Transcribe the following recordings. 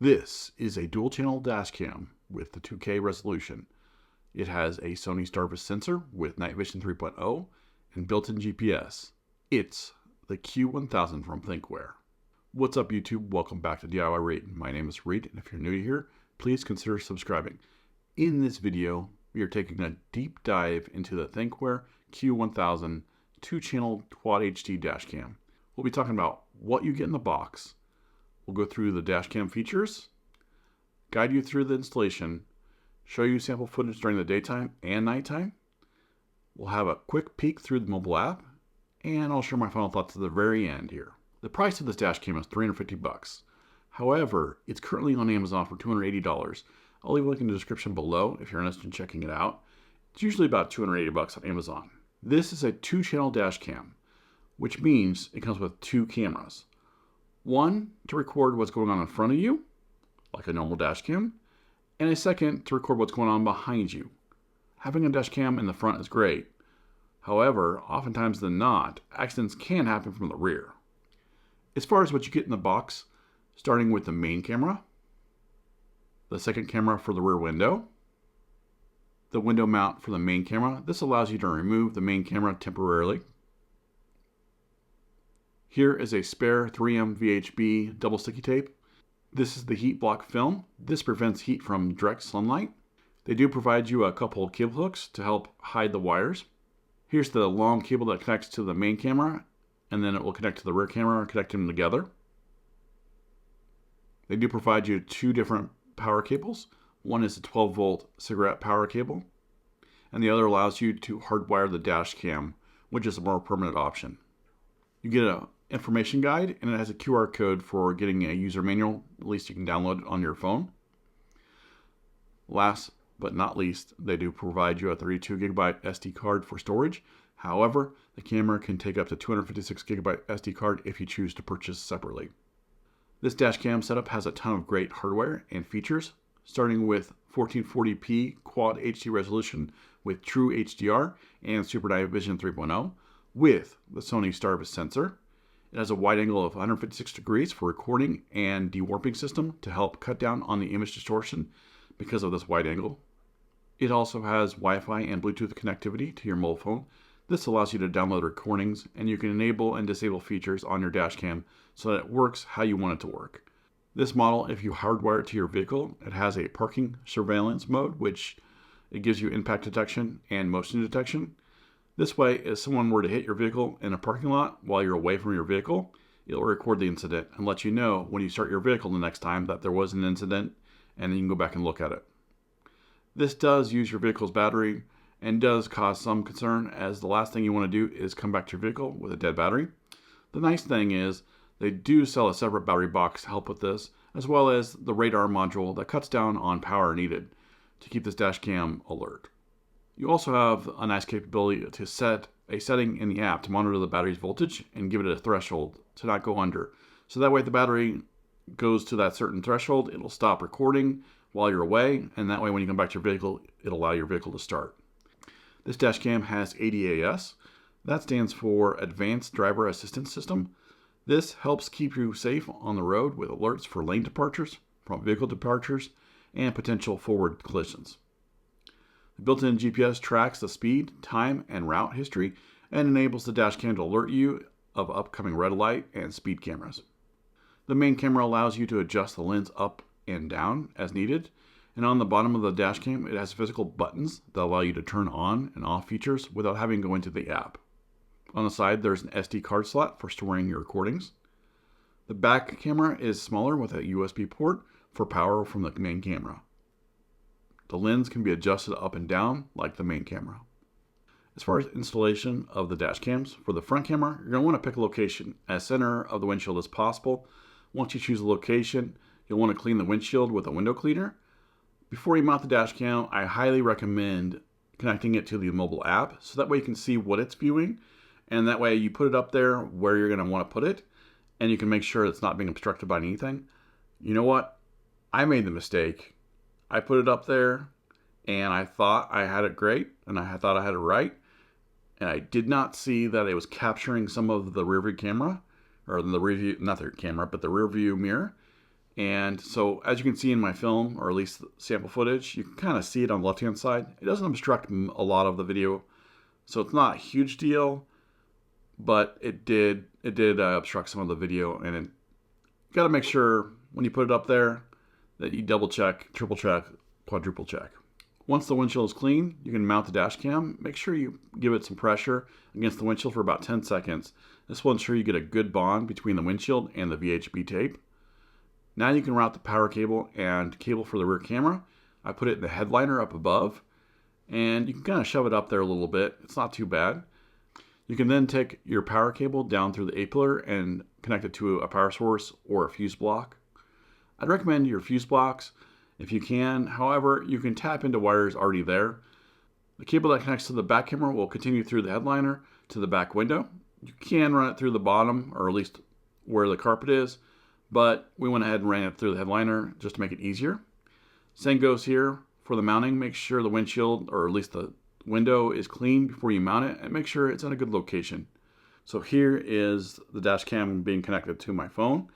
This is a dual channel dash cam with the 2K resolution. It has a Sony Starvis sensor with night vision 3.0 and built-in GPS. It's the Q1000 from Thinkware. What's up YouTube? Welcome back to DIY Reid. My name is Reid, and if you're new here, please consider subscribing. In this video, we are taking a deep dive into the Thinkware Q1000 2-channel Quad HD dash cam. We'll be talking about what you get in the box. We'll go through the dash cam features, guide you through the installation, show you sample footage during the daytime and nighttime. We'll have a quick peek through the mobile app, and I'll share my final thoughts at the very end here. The price of this dash cam is $350. However, it's currently on Amazon for $280. I'll leave a link in the description below if you're interested in checking it out. It's usually about $280 on Amazon. This is a 2-channel dash cam, which means it comes with 2 cameras. One to record what's going on in front of you, like a normal dash cam, and a second to record what's going on behind you. Having a dash cam in the front is great. However, oftentimes than not, accidents can happen from the rear. As far as what you get in the box, starting with the main camera, the second camera for the rear window, the window mount for the main camera. This allows you to remove the main camera temporarily. Here is a spare 3M VHB double sticky tape. This is the heat block film. This prevents heat from direct sunlight. They do provide you a couple of cable hooks to help hide the wires. Here's the long cable that connects to the main camera, and then it will connect to the rear camera and connect them together. They do provide you 2 different power cables. One is a 12-volt cigarette power cable, and the other allows you to hardwire the dash cam, which is a more permanent option. You get an information guide, and it has a QR code for getting a user manual. At least you can download it on your phone. Last but not least, they do provide you a 32GB SD card for storage. However, the camera can take up to 256GB SD card if you choose to purchase separately. This dash cam setup has a ton of great hardware and features, starting with 1440p Quad HD resolution with true HDR and Super Night Vision 3.0 with the Sony Starvis sensor. It has a wide angle of 156 degrees for recording and dewarping system to help cut down on the image distortion because of this wide angle. It also has Wi-Fi and Bluetooth connectivity to your mobile phone. This allows you to download recordings, and you can enable and disable features on your dash cam so that it works how you want it to work. This model, if you hardwire it to your vehicle, it has a parking surveillance mode, which it gives you impact detection and motion detection. This way, if someone were to hit your vehicle in a parking lot while you're away from your vehicle, it'll record the incident and let you know when you start your vehicle the next time that there was an incident, and then you can go back and look at it. This does use your vehicle's battery and does cause some concern, as the last thing you want to do is come back to your vehicle with a dead battery. The nice thing is they do sell a separate battery box to help with this, as well as the radar module that cuts down on power needed to keep this dash cam alert. You also have a nice capability to set a setting in the app to monitor the battery's voltage and give it a threshold to not go under. So that way if the battery goes to that certain threshold, it'll stop recording while you're away, and that way when you come back to your vehicle, it'll allow your vehicle to start. This dash cam has ADAS. That stands for Advanced Driver Assistance System. This helps keep you safe on the road with alerts for lane departures, from vehicle departures, and potential forward collisions. The built-in GPS tracks the speed, time, and route history and enables the dash cam to alert you of upcoming red light and speed cameras. The main camera allows you to adjust the lens up and down as needed, and on the bottom of the dash cam it has physical buttons that allow you to turn on and off features without having to go into the app. On the side there's an SD card slot for storing your recordings. The back camera is smaller with a USB port for power from the main camera. The lens can be adjusted up and down like the main camera. As far as installation of the dash cams, for the front camera, you're going to want to pick a location as center of the windshield as possible. Once you choose a location, you'll want to clean the windshield with a window cleaner. Before you mount the dash cam, I highly recommend connecting it to the mobile app so that way you can see what it's viewing, and that way you put it up there where you're going to want to put it, and you can make sure it's not being obstructed by anything. You know what? I made the mistake. I put it up there and I thought I had it great and I thought I had it right, and I did not see that it was capturing some of the rear view camera, or the rear view, not the camera, but the rear view mirror, And so as you can see in my film, or at least sample footage, you can kind of see it on the left-hand side. It doesn't obstruct a lot of the video, so it's not a huge deal, but it did obstruct some of the video, and you got to make sure when you put it up there that you double check, triple check, quadruple check. Once the windshield is clean, you can mount the dash cam. Make sure you give it some pressure against the windshield for about 10 seconds. This will ensure you get a good bond between the windshield and the VHB tape. Now you can route the power cable and cable for the rear camera. I put it in the headliner up above, and you can kind of shove it up there a little bit. It's not too bad. You can then take your power cable down through the A-pillar and connect it to a power source or a fuse block. I'd recommend your fuse blocks if you can. However, you can tap into wires already there. The cable that connects to the back camera will continue through the headliner to the back window. You can run it through the bottom, or at least where the carpet is, but we went ahead and ran it through the headliner just to make it easier. Same goes here for the mounting. Make sure the windshield, or at least the window, is clean before you mount it, and make sure it's in a good location. So here is the dash cam being connected to my phone.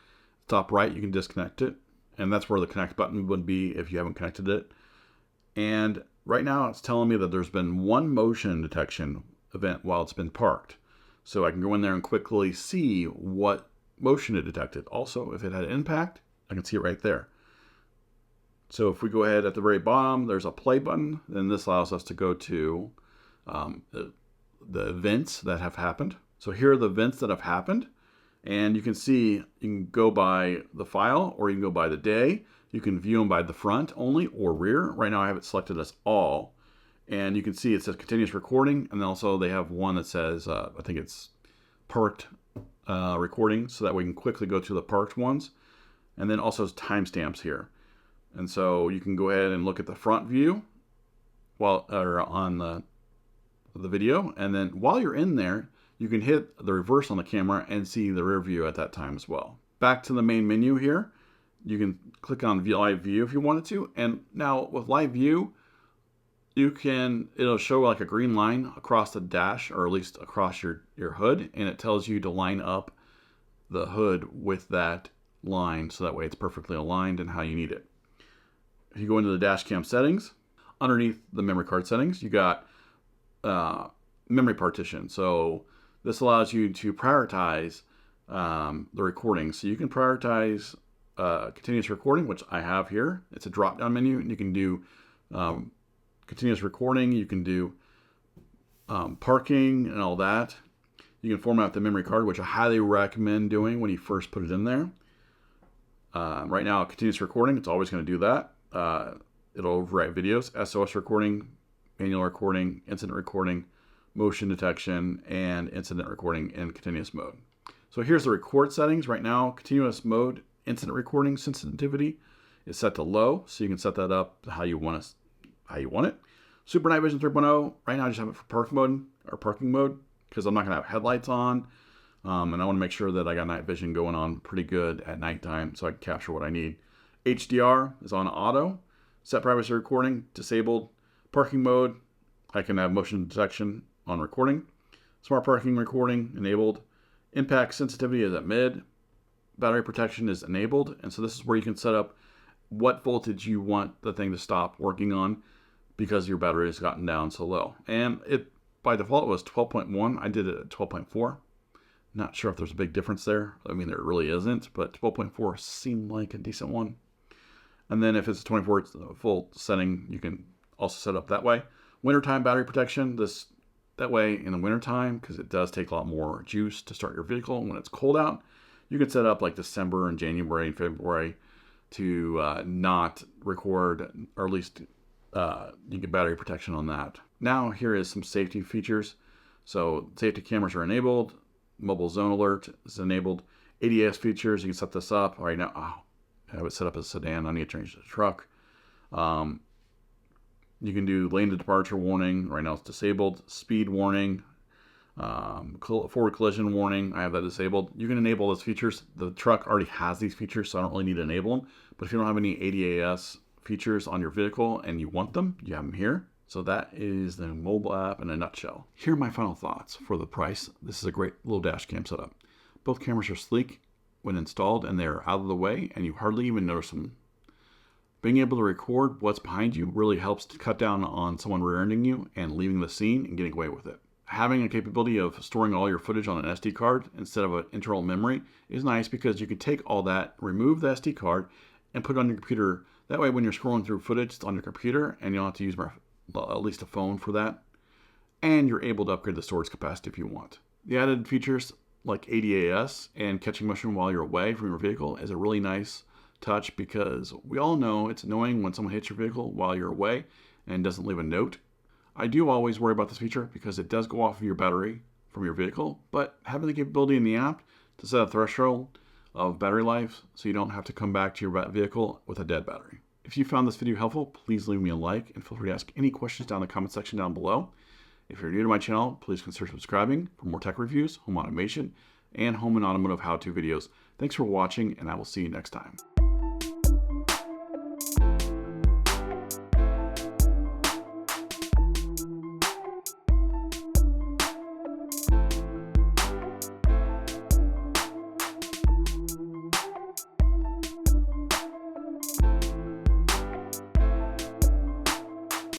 Top right, you can disconnect it, and that's where the connect button would be if you haven't connected it. And right now it's telling me that there's been one motion detection event while it's been parked. So I can go in there and quickly see what motion it detected. Also, if it had impact, I can see it right there. So if we go ahead at the very bottom, there's a play button. Then this allows us to go to the events that have happened. So here are the events that have happened. And you can see, you can go by the file, or you can go by the day. You can view them by the front only or rear. Right now I have it selected as all. And you can see it says continuous recording. And then also they have one that says, I think it's parked recording, so that we can quickly go to the parked ones. And then also timestamps here. And so you can go ahead and look at the front view on the video. And then while you're in there, you can hit the reverse on the camera and see the rear view at that time as well. Back to the main menu here, you can click on live view if you wanted to. And now with live view, it'll show like a green line across the dash, or at least across your hood. And it tells you to line up the hood with that line, so that way it's perfectly aligned and how you need it. If you go into the dash cam settings, underneath the memory card settings, you got memory partition. So this allows you to prioritize the recording. So you can prioritize continuous recording, which I have here. It's a drop-down menu, and you can do continuous recording. You can do parking and all that. You can format the memory card, which I highly recommend doing when you first put it in there. Right now, continuous recording, it's always going to do that. It'll overwrite videos, SOS recording, manual recording, incident recording, motion detection, and incident recording in continuous mode. So here's the record settings. Right now, continuous mode, incident recording sensitivity is set to low, so you can set that up how you want it. Super Night Vision 3.0, right now I just have it for parking mode, because I'm not going to have headlights on, and I want to make sure that I got night vision going on pretty good at nighttime, so I can capture what I need. HDR is on auto. Set privacy recording disabled. Parking mode, I can have motion detection on recording. Smart parking recording enabled. Impact sensitivity is at mid. Battery protection is enabled. And so this is where you can set up what voltage you want the thing to stop working on, because your battery has gotten down so low. And it by default was 12.1. I did it at 12.4. Not sure if there's a big difference there. I mean, there really isn't, but 12.4 seemed like a decent one. And then if it's a 24 volt setting, you can also set up that way. Wintertime battery protection, that way in the wintertime, because it does take a lot more juice to start your vehicle when it's cold out, you can set up like December and January and February to not record, or at least you get battery protection on that. Now here is some safety features. So safety cameras are enabled. Mobile zone alert is enabled. ADAS features, you can set this up. Right now, I have it set up as a sedan. I need to change it to a truck. You can do lane to departure warning. Right now it's disabled. Speed warning. Forward collision warning. I have that disabled. You can enable those features. The truck already has these features, so I don't really need to enable them. But if you don't have any ADAS features on your vehicle and you want them, you have them here. So that is the mobile app in a nutshell. Here are my final thoughts for the price. This is a great little dash cam setup. Both cameras are sleek, when installed and they're out of the way and you hardly even notice them. Being able to record what's behind you really helps to cut down on someone rear-ending you and leaving the scene and getting away with it. Having a capability of storing all your footage on an SD card instead of an internal memory is nice because you can take all that, remove the SD card, and put it on your computer. That way when you're scrolling through footage, it's on your computer and you don't have to use at least a phone for that. And you're able to upgrade the storage capacity if you want. The added features like ADAS and catching motion while you're away from your vehicle is a really nice touch because we all know it's annoying when someone hits your vehicle while you're away and doesn't leave a note. I do always worry about this feature because it does go off of your battery from your vehicle, but having the capability in the app to set a threshold of battery life so you don't have to come back to your vehicle with a dead battery. If you found this video helpful, please leave me a like and feel free to ask any questions down in the comment section down below. If you're new to my channel, please consider subscribing for more tech reviews, home automation, and home and automotive how-to videos. Thanks for watching, and I will see you next time.